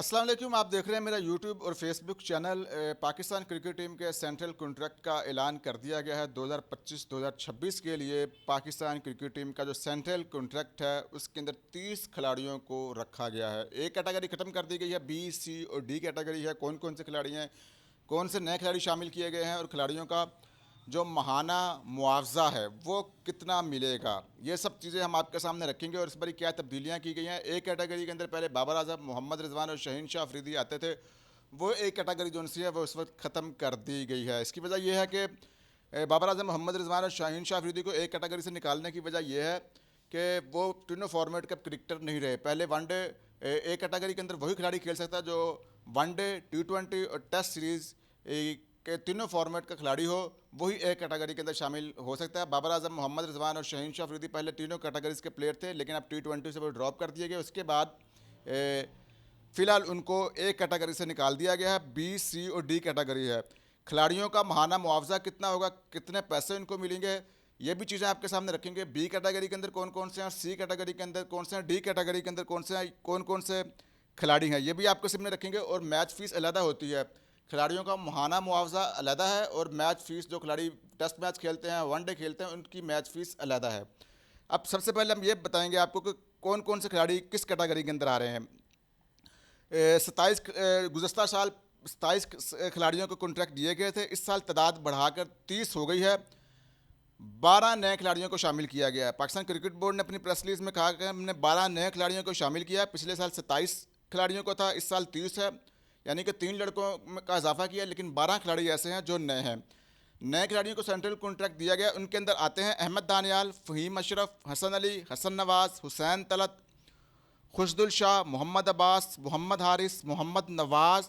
अस्सलाम वालेकुम। आप देख रहे हैं मेरा यूट्यूब और Facebook channel. Pakistan cricket team के सेंट्रल कॉन्ट्रैक्ट का ऐलान कर दिया गया है 2025-2026 के लिए। पाकिस्तान क्रिकेट टीम का जो सेंट्रल कॉन्ट्रैक्ट है उसके अंदर 30 खिलाड़ियों को रखा गया है। एक कैटेगरी ख़त्म कर दी गई है, बी, सी और डी कैटेगरी है। कौन कौन से खिलाड़ी हैं, कौन से नए खिलाड़ी शामिल किए गए हैं और खिलाड़ियों का जो महाना मुआवजा है वो कितना मिलेगा, ये सब चीज़ें हम आपके सामने रखेंगे और इस बार क्या तब्दीलियाँ की गई हैं। एक कैटेगरी के अंदर पहले बाबर आजम, मोहम्मद रिजवान और शहीन शाह अफरीदी आते थे, वो एक कैटेगरी जो सी है वो इस वक्त ख़त्म कर दी गई है। इसकी वजह यह है कि बाबर आजम, मोहम्मद रिजवान और शाहीन शाह अफरीदी को एक कैटेगरी से निकालने की वजह यह है कि वो तीनों फॉर्मेट के क्रिकेटर नहीं रहे। पहले वनडे एक कैटेगरी के अंदर वही खिलाड़ी खेल सकता है जो वनडे, T20 और टेस्ट सीरीज़ के तीनों फॉर्मेट का खिलाड़ी हो, वही एक कैटेगरी के अंदर शामिल हो सकता है। बाबर आजम, मोहम्मद रिजवान और शहीन शाह अफरीदी पहले तीनों कैटेगरीज के प्लेयर थे, लेकिन अब T20 से वो ड्रॉप कर दिए गए। उसके बाद फ़िलहाल उनको एक कैटेगरी से निकाल दिया गया है। बी, सी और डी कैटेगरी है। खिलाड़ियों का महाना मुआवजा कितना होगा, कितने पैसे इनको मिलेंगे, ये भी चीज़ें आपके सामने रखेंगे। बी कैटेगरी के अंदर कौन कौन से हैं, सी कैटेगरी के अंदर कौन से हैं, डी कैटेगरी के अंदर कौन से हैं, कौन कौन से खिलाड़ी हैं, ये भी आपके सामने रखेंगे। और मैच फ़ीस अलग होती है, खिलाड़ियों का महाना मुआवजा अलग है और मैच फ़ीस, जो खिलाड़ी टेस्ट मैच खेलते हैं, वनडे खेलते हैं, उनकी मैच फ़ीस अलग है। अब सबसे पहले हम ये बताएंगे आपको कि कौन कौन से खिलाड़ी किस कैटेगरी के अंदर आ रहे हैं। 27 गुज़श्ता साल 27 खिलाड़ियों को कॉन्ट्रैक्ट दिए गए थे। इस साल तादाद बढ़ाकर 30 हो गई है। 12 नए खिलाड़ियों को शामिल किया गया है। पाकिस्तान क्रिकेट बोर्ड ने अपनी प्रेस रिलीज में कहा कि हमने 12 नए खिलाड़ियों को शामिल किया। पिछले साल 27 खिलाड़ियों को था, इस साल 30 है, यानी कि 3 लड़कों का इजाफा किया, लेकिन 12 खिलाड़ी ऐसे हैं जो नए हैं। नए खिलाड़ियों को सेंट्रल कॉन्ट्रैक्ट दिया गया। उनके अंदर आते हैं अहमद दानियाल, फ़हीम अशरफ, हसन अली, हसन नवाज़, हुसैन तलत, खुशदुल शाह, मोहम्मद अब्बास, मोहम्मद हारिस, मोहम्मद नवाज़,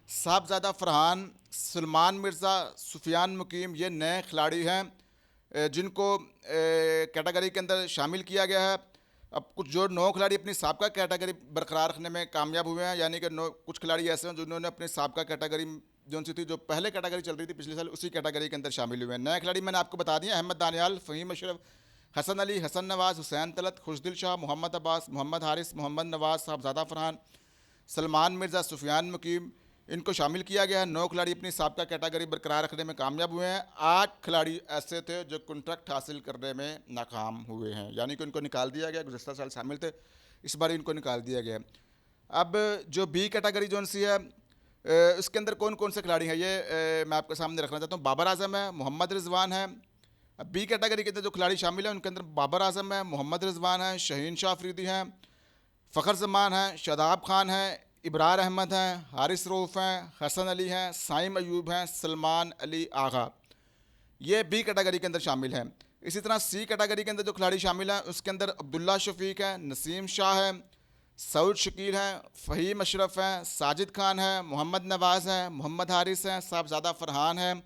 साहबजादा फ़रहान, सलमान मिर्ज़ा, सुफियान मुकीम, ये नए खिलाड़ी हैं जिनको कैटेगरी के अंदर शामिल किया गया है। अब कुछ जो 9 खिलाड़ी अपनी साबका कैटेगरी बरकरार रखने में कामयाब हुए हैं, यानी कि कुछ खिलाड़ी ऐसे हैं जिन्होंने अपनी साबका कैटेगरी जो सी थी, जो पहले कैटेगरी चल रही थी पिछले साल, उसी कैटेगरी के अंदर शामिल हुए हैं। नए खिलाड़ी मैंने आपको बता दिया, अहमद दानियाल, फ़हीम अशरफ, हसन अली, हसन नवाज़, हुसैन तलत, खुशदिल शाह, मोहम्मद अब्बास, मोहम्मद हारिस, मोहम्मद नवाज़, साहबजादा फ़रहान, सलमान मिर्ज़ा, सुफियान मुकीम, इनको शामिल किया गया है। 9 खिलाड़ी अपनी साबका कैटेगरी बरकरार रखने में कामयाब हुए हैं। 8 खिलाड़ी ऐसे थे जो कॉन्ट्रैक्ट हासिल करने में नाकाम हुए हैं, यानी कि उनको निकाल दिया गया। गुज़श्ता साल शामिल थे, इस बार इनको निकाल दिया गया। अब जो बी कैटेगरी जो सी है, उसके अंदर कौन कौन से खिलाड़ी हैं, ये मैं आपके सामने रखना चाहता हूँ। बाबर आजम है, मोहम्मद रिजवान है। अब बी कैटेगरी के अंदर जो खिलाड़ी शामिल हैं उनके अंदर बाबर आजम है, मोहम्मद रिजवान है, शहीन शाह अफरीदी हैं, फ़खर जमान है, शादाब खान है, इब्रार अहमद हैं, हारिस रऊफ़ हैं, हसन अली हैं, साइम अयूब हैं, सलमान अली आगा, ये बी कैटेगरी के अंदर शामिल हैं। इसी तरह सी कैटेगरी के अंदर जो खिलाड़ी शामिल हैं उसके अंदर अब्दुल्ला शफीक है, नसीम शाह है, सऊद शकील हैं, फ़हीम अशरफ हैं, साजिद खान है, मोहम्मद नवाज़ हैं, मोहम्मद हारिस हैं, साहबजादा फ़रहान हैं,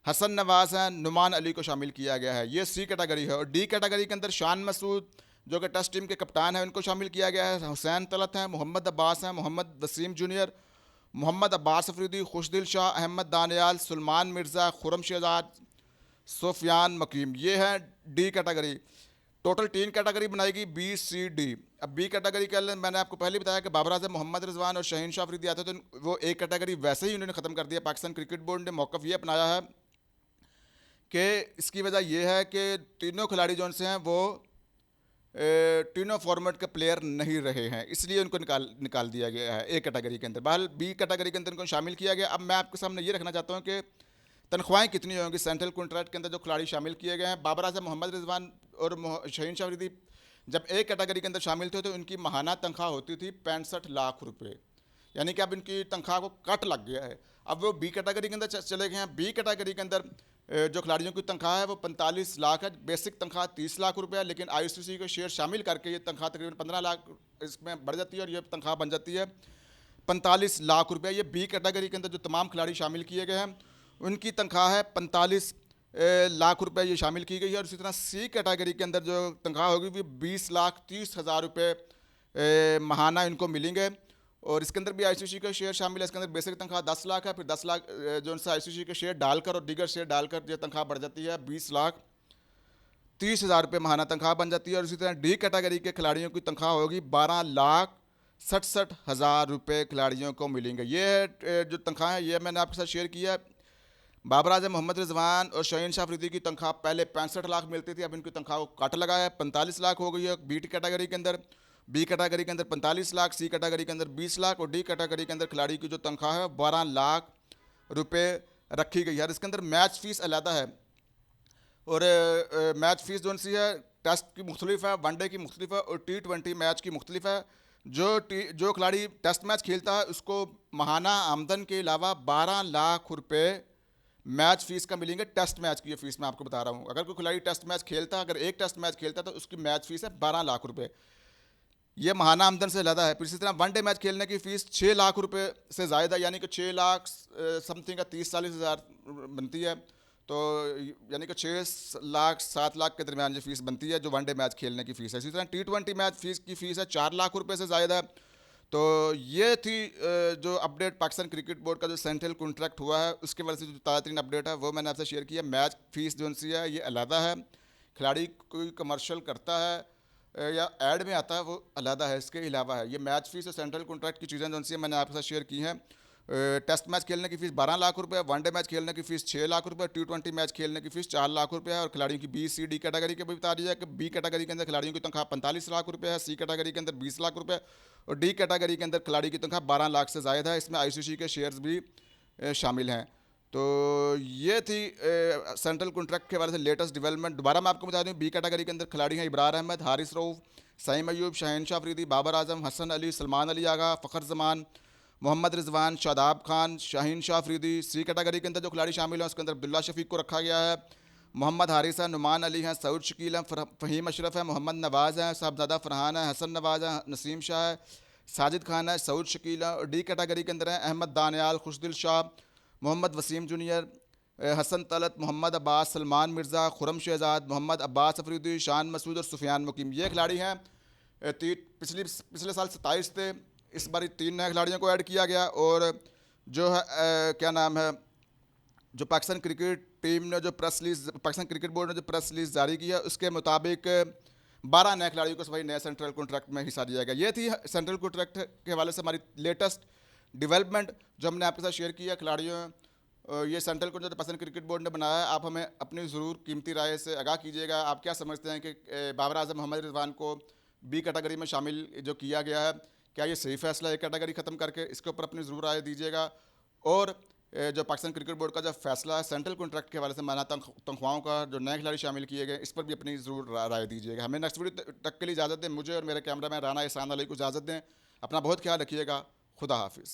हसन नवाज़ हैं, नुमान अली को शामिल किया गया है। ये सी कैटेगरी है। और डी कैटेगरी के अंदर शान मसूद, जो कि टेस्ट टीम के कप्तान हैं, उनको शामिल किया गया है। हुसैन तलत हैं, मोहम्मद अब्बास हैं, मोहम्मद वसीम जूनियर, मोहम्मद अब्बास अफरीदी, खुशदिल शाह, अहमद दानियाल, सलमान मिर्ज़ा, खुरम शहजाद, सोफियान मकीम, ये है डी कैटेगरी। टोटल 3 कैटेगरी बनाएगी, बी, सी, डी। अब बी कैटेगरी के अंदर मैंने आपको पहले बताया कि बाबर आजम, मोहम्मद रिजवान और शहीन शाह अफरीदी आते थे, तो वो एक कैटेगरी वैसे ही उन्होंने ख़त्म कर दिया। पाकिस्तान क्रिकेट बोर्ड ने मौक़िफ़ ये अपनाया है कि इसकी वजह यह है कि तीनों खिलाड़ी जो से हैं वो तीनों फॉर्मेट के प्लेयर नहीं रहे हैं, इसलिए उनको निकाल दिया गया है एक कैटेगरी के अंदर। बहरहाल बी कैटेगरी के अंदर उनको शामिल किया गया। अब मैं आपके सामने ये रखना चाहता हूँ कि तनख्वाहें कितनी होंगी सेंट्रल कॉन्ट्रैक्ट के अंदर जो खिलाड़ी शामिल किए गए हैं। बाबर आजम, मोहम्मद रिजवान और शहीन शाह अफरीदी जब एक कैटेगरी के अंदर शामिल थे तो उनकी माहाना तनख्वाह होती थी 65 लाख रुपये, यानी कि अब इनकी तनख्वाह को कट लग गया है। अब वो बी कैटेगरी के अंदर चले गए हैं। बी कैटेगरी के अंदर जो खिलाड़ियों की तनख्वाह है वो 45 लाख है। बेसिक तनख्वाह 30 लाख रुपये, लेकिन ICC के शेयर शामिल करके ये तनख्वाह तकरीबन 15 लाख इसमें बढ़ जाती है और ये तनख्वाह बन जाती है 45 लाख रुपये। ये बी कैटेगरी के अंदर जो तमाम खिलाड़ी शामिल किए गए हैं उनकी तनख्वाह है 45 लाख रुपये, ये शामिल की गई है। और इसी तरह सी कैटेगरी के अंदर जो तनख्वाह होगी वो 20,30,000 रुपये माहाना इनको मिलेंगे। और इसके अंदर भी ICC का शेयर शामिल है। इसके अंदर बेसिक तनख्वाह 10 लाख है, फिर 10 लाख जो उनसे ICC के शेयर डालकर और दीगर शेयर डालकर जो तनख्वाह बढ़ जाती है 20,30,000 रुपये माहाना तनख्वाह बन जाती है। और इसी तरह डी कैटेगरी के खिलाड़ियों की तनख्वाह होगी 12,00,000 67,000 रुपये खिलाड़ियों को मिलेंगे। ये जो तनख्वाह है ये मैंने आपके साथ शेयर किया। बाबर आजम, मोहम्मद रिजवान और शहीन शाह अफरीदी की तनख्वाह पहले 65 लाख मिलती थी, अब इनकी तनख्वाह को काट लगा है, 45 लाख हो गई है बी कैटेगरी के अंदर। बी कैटेगरी के अंदर 45 लाख, सी कैटेगरी के अंदर 20 लाख और डी कैटेगरी के अंदर खिलाड़ी की जो तनख्वाह है 12 लाख रुपये रखी गई है। और इसके अंदर मैच फ़ीस अलहदा है और मैच फ़ीस जो सी है टेस्ट की मुख्तलिफ है, वनडे की मुख्तलिफ है और T20 मैच की मुख्तलिफ है। जो खिलाड़ी टेस्ट मैच खेलता है उसको माहाना आमदन के अलावा 12 लाख रुपये मैच फ़ीस का मिलेंगे। टेस्ट मैच की ये फ़ीस मैं आपको बता रहा हूँ। अगर कोई खिलाड़ी टेस्ट मैच खेलता है, अगर एक टेस्ट मैच खेलता है तो उसकी मैच फ़ीस है 12 लाख रुपये। ये महाना आमदन से ज़्यादा है। फिर इसी तरह वनडे मैच खेलने की फ़ीस 6 लाख रुपये से ज़्यादा, यानी कि 6 लाख समथिंग का 30-40 हज़ार बनती है। तो यानी कि 6 लाख 7 लाख के दरमियान ये फ़ीस बनती है जो वनडे मैच खेलने की फ़ीस है। इसी तरह T20 मैच फ़ीस की फ़ीस है 4 लाख रुपये से ज़्यादा। तो ये थी जो अपडेट पाकिस्तान क्रिकेट बोर्ड का जो सेंट्रल कॉन्ट्रैक्ट हुआ है उसके वजह से जो ताज़ा तरीन अपडेट है वो मैंने आपसे शेयर किया। मैच फ़ीस जो सी है ये अलहदा है, खिलाड़ी कोई कमर्शियल करता है या एड में आता है वो अलहदा है, इसके अलावा है। ये मैच फ़ीस और सेंट्रल कॉन्ट्रैक्ट की चीज़ें जो सी मैंने आपके साथ शेयर की हैं। टेस्ट मैच खेलने की फ़ीस 12 लाख रुपये, वनडे मैच खेलने की फ़ीस 6 लाख रुपये, T20 मैच खेलने की फ़ीस 4 लाख रुपये है। और खिलाड़ियों की बी सी डी कैटेगरी के भी बता दिया कि बी कैटेगरी के अंदर खिलाड़ियों की तनख्वाह 45 लाख रुपये है, सी कैटेगरी के अंदर 20 लाख रुपये और डी कैटेगरी के अंदर खिलाड़ी की तनख्वाह 12 लाख से ज़्यादा है। इसमें ICC के शेयर्स भी शामिल हैं। तो ये थी सेंट्रल कॉन्ट्रैक्ट के हवाले से लेटेस्ट डेवलपमेंट। दोबारा मैं आपको बता दूँ, बी कैटेगरी के अंदर खिलाड़ी हैं इब्रार अहमद, हारिस रऊफ़, सईम अयूब, शहीन शाह अफरीदी, बाबर आजम, हसन अली, सलमान अली आगा, फ़खर जमान, मोहम्मद रिजवान, शादाब खान, शाहीन शाह अफरीदी। सी कैटेगरी के अंदर जो खिलाड़ी शामिल हैं उसके अंदर अब्दुल्ला शफीक को रखा गया है, मोहम्मद हारिस है, नुमान अली हैं, सऊद शकील हैं, फ़हीम अशरफ है, मोहम्मद नवाज़ हैं, साहबजादा फ़रहान है, हसन नवाज़ है, नसीम शाह है, साजिद खान है, सऊद शकील है। और डी कैटेगरी के अंदर हैं अहमद दानियाल, खुशदिल शाह, मोहम्मद वसीम जूनियर, हसन तलत, मोहम्मद अब्बास, सलमान मिर्ज़ा, खुरम शहजाद, मोहम्मद अब्बास अफरीदी, शान मसूद और सुफियान मुकीम। ये खिलाड़ी हैं। पिछले साल 27 थे, इस बार 3 नए खिलाड़ियों को ऐड किया गया। और जो है क्या नाम है, जो पाकिस्तान क्रिकेट टीम ने जो press release, Pakistan cricket board ने जो प्रेस रिलीज़ जारी की है उसके मुताबिक 12 नए खिलाड़ियों को सभी नए सेंट्रल कॉन्ट्रैक्ट में हिस्सा दिया गया। ये थी सेंट्रल कॉन्ट्रैक्ट के हवाले से हमारी लेटेस्ट डेवलपमेंट जो हमने आपके साथ शेयर किया। खिलाड़ियों ये central contract Pakistan cricket board ने बनाया है। आप हमें अपनी ज़रूर कीमती राय से आगाह कीजिएगा। आप क्या समझते हैं कि बाबर आजम, मोहम्मद रिजवान को बी कैटेगरी में शामिल जो किया गया है, क्या ये सही फैसला है? एक कैटेगरी ख़त्म करके इसके ऊपर अपनी ज़रूर राय दीजिएगा। और जो पाकिस्तान क्रिकेट बोर्ड का जो फैसला है सेंट्रल कॉन्ट्रैक्ट के हवाले से माना तनख्वाहों का जो नए खिलाड़ी शामिल किए गए, इस पर भी अपनी ज़रूर राय दीजिएगा। हमें नेक्स्ट वीडियो तक के लिए इजाज़त दें। मुझे और मेरे कैमरा मैन राना एहसान अली को इजाज़त दें। अपना बहुत ख्याल रखिएगा। खुदा हाफिज़।